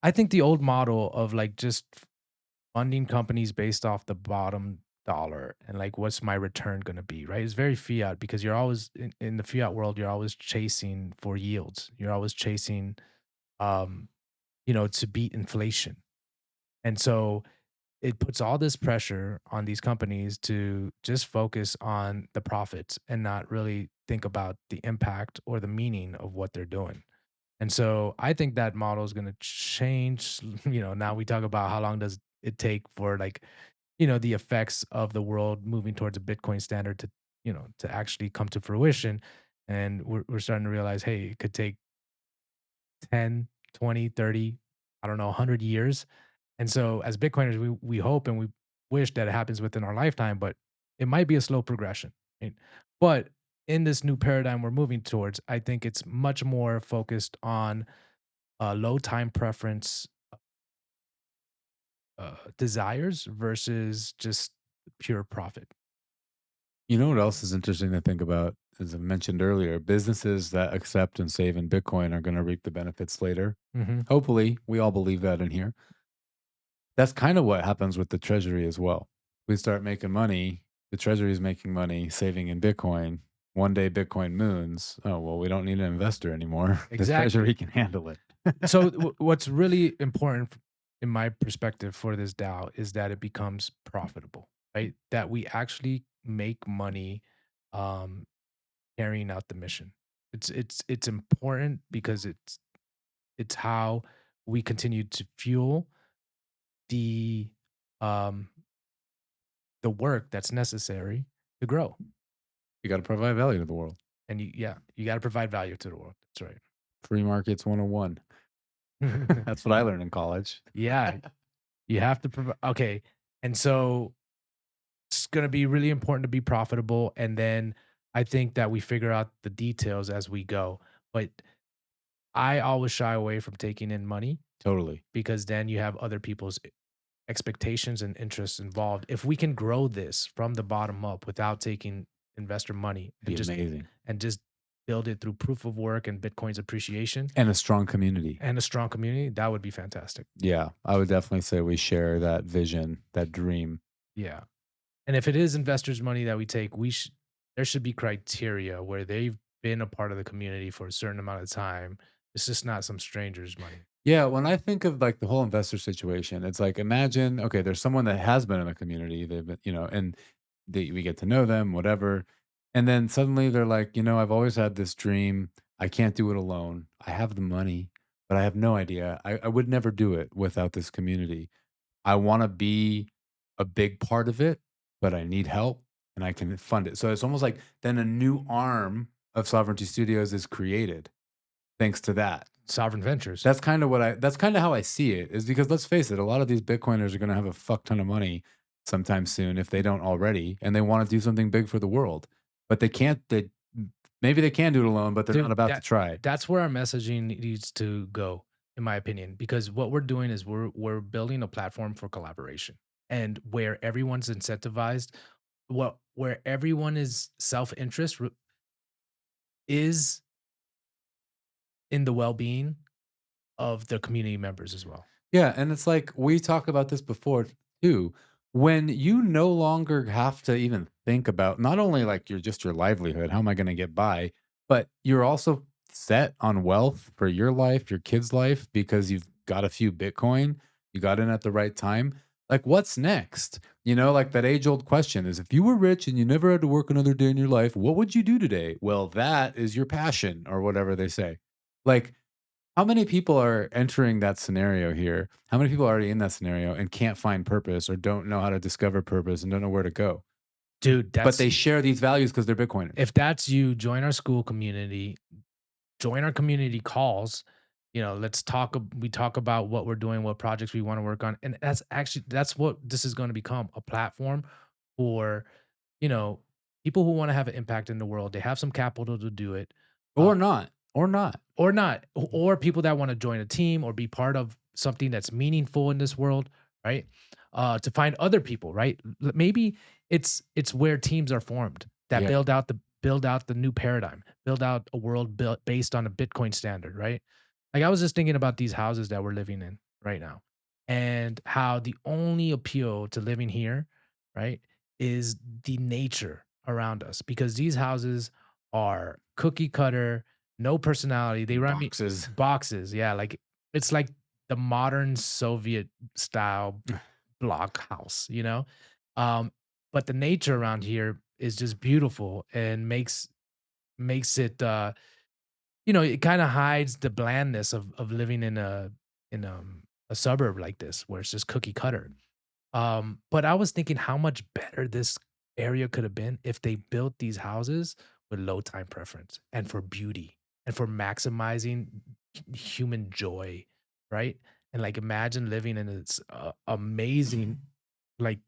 I think the old model of like just funding companies based off the bottom dollar and like what's my return going to be, right? It's very fiat because you're always in the fiat world, you're always chasing for yields. You're always chasing, um, to beat inflation. And so it puts all this pressure on these companies to just focus on the profits and not really think about the impact or the meaning of what they're doing. And so I think that model is going to change. Now we talk about how long does it take for like, the effects of the world moving towards a Bitcoin standard to actually come to fruition. And we're starting to realize, hey, it could take 10, 20, 30, I don't know, 100 years. And so as Bitcoiners, we hope and we wish that it happens within our lifetime, but it might be a slow progression. Right? But in this new paradigm we're moving towards, I think it's much more focused on low time preference desires versus just pure profit. You know what else is interesting to think about? As I mentioned earlier, businesses that accept and save in Bitcoin are going to reap the benefits later. Hmm. Hopefully, we all believe that in here. That's kind of what happens with the treasury as well. We start making money, the treasury is making money, saving in Bitcoin. One day Bitcoin moons. Oh, well, we don't need an investor anymore. The Exactly. treasury can handle it. So what's really important in my perspective for this DAO is that it becomes profitable, right? That we actually make money um, carrying out the mission. It's important because it's how we continue to fuel the um the work that's necessary to grow. You got to provide value to the world. And you got to provide value to the world. That's Free markets 101. right. That's what I learned in college. Yeah, you have to provide. Okay, and so it's going to be really important to be profitable, and then I think that we figure out the details as we go. But I always shy away from taking in money Totally. because then you have other people's expectations and interests involved. If we can grow this from the bottom up without taking investor money Be amazing. and just build it through proof of work and Bitcoin's appreciation And a strong community. and a strong community, that would be fantastic. Yeah, I would definitely say we share that vision, that dream. Yeah. And if it is investors' money that we take, there should be criteria where they've been a part of the community for a certain amount of time. It's just not some stranger's money. Yeah, when I think of like the whole investor situation, it's like imagine, okay, there's someone that has been in the community, they've been, and we get to know them, whatever. And then suddenly they're like, I've always had this dream. I can't do it alone. I have the money, but I have no idea. I would never do it without this community. I want to be a big part of it, but I need help and I can fund it. So it's almost like then a new arm of Sovereignty Studios is created thanks to that. Sovereign ventures. That's kinda how I see it, is because let's face it, a lot of these Bitcoiners are gonna have a fuck ton of money sometime soon if they don't already, and they wanna do something big for the world. But maybe they can do it alone, but they're not Dude, about to try. that's where our messaging needs to go, in my opinion, because what we're doing is we're building a platform for collaboration and where everyone's incentivized, where everyone is self-interest is in the well-being of the community members as well. Yeah, and it's like we talked about this before too. When you no longer have to even think about not only like your livelihood, how am I going to get by, but you're also set on wealth for your life, your kids' life because you've got a few Bitcoin, you got in at the right time. Like what's next? Like that age-old question is if you were rich and you never had to work another day in your life, what would you do today? Well, that is your passion or whatever they say. Like how many people are entering that scenario here? How many people are already in that scenario and can't find purpose or don't know how to discover purpose and don't know where to go? Dude, But that's they share these values because they're Bitcoiners. if that's you, join our school community, join our community calls. Let's talk. We talk about what we're doing, what projects we want to work on, and that's what this is going to become a platform for you know people who want to have an impact in the world. They have some capital to do it, uh, Or not. Or not. or not, or people that want to join a team or be part of something that's meaningful in this world, right? To find other people, right? Maybe it's where teams are formed that Yeah. build out the new paradigm, build out a world built based on a Bitcoin standard, right? Like I was just thinking about these houses that we're living in. right now, and how the only appeal to living here, right, is the nature around us because these houses are cookie cutter, no personality. They run me Boxes. boxes, yeah, like it's like the modern Soviet style block house, you know? Um, but the nature around here is just beautiful and makes it it kinda hides the blandness of living in a suburb like this where it's just cookie cutter. But I was thinking how much better this area could have been if they built these houses with low time preference and for beauty and for maximizing human joy, right? And like imagine living in this amazing like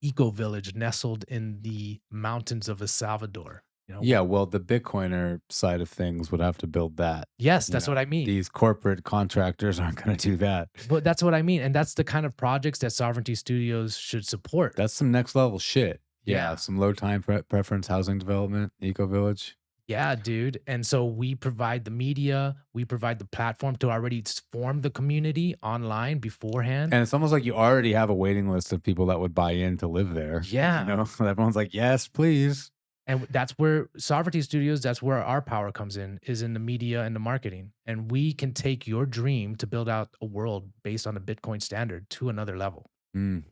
eco village nestled in the mountains of El Salvador. Yeah, well, the Bitcoiner side of things would have to build that. Yes, You that's what know, I mean. these corporate contractors aren't gonna do that. But that's what I mean, and that's the kind of projects that Sovereignty Studios should support. That's some next level shit. Yeah, Yeah. some low time preference housing development, eco village. Yeah, dude. And so we provide the media, we provide the platform to already form the community online beforehand. And it's almost like you already have a waiting list of people that would buy in to live there. You Yeah. know, everyone's like, yes, please. And that's where Sovereignty Studios, that's where our power comes in, is in the media and the marketing. And we can take your dream to build out a world based on a Bitcoin standard to another level. Mm.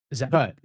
Is that But